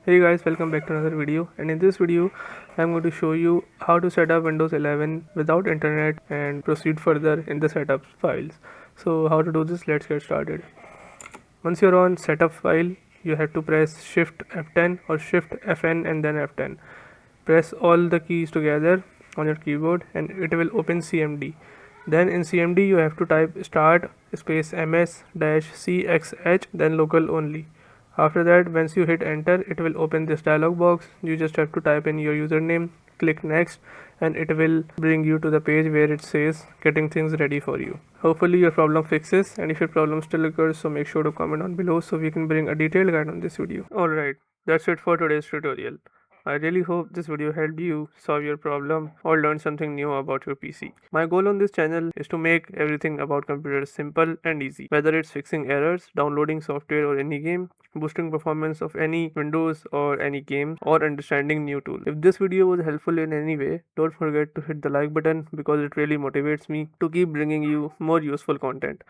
Hey guys, welcome back to another video, and in this video I'm going to show you how to set up Windows 11 without internet and proceed further in the setup files. So how to do this, let's get started. Once you're on setup file, you have to press shift F10 or shift Fn and then F10. Press all the keys together on your keyboard and it will open CMD. Then in CMD you have to type start space ms dash cxh then local only. After that, once you hit enter, it will open this dialog box. You just have to type in your username, click next, and it will bring you to the page where it says getting things ready for you. Hopefully your problem fixes, and if your problem still occurs, so make sure to comment down below so we can bring a detailed guide on this video. Alright, that's it for today's tutorial. I really hope this video helped you solve your problem or learn something new about your PC. My goal on this channel is to make everything about computers simple and easy, whether it's fixing errors, downloading software or any game, boosting performance of any Windows or any game, or understanding new tools. If this video was helpful in any way, don't forget to hit the like button because it really motivates me to keep bringing you more useful content.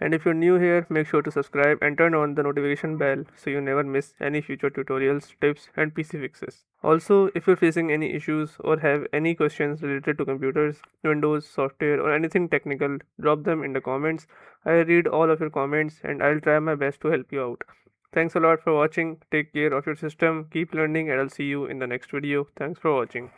And if you're new here, make sure to subscribe and turn on the notification bell so you never miss any future tutorials, tips, and PC fixes. Also, if you're facing any issues or have any questions related to computers, Windows, software, or anything technical, drop them in the comments. I read all of your comments and I'll try my best to help you out. Thanks a lot for watching. Take care of your system, keep learning, and I'll see you in the next video. Thanks for watching.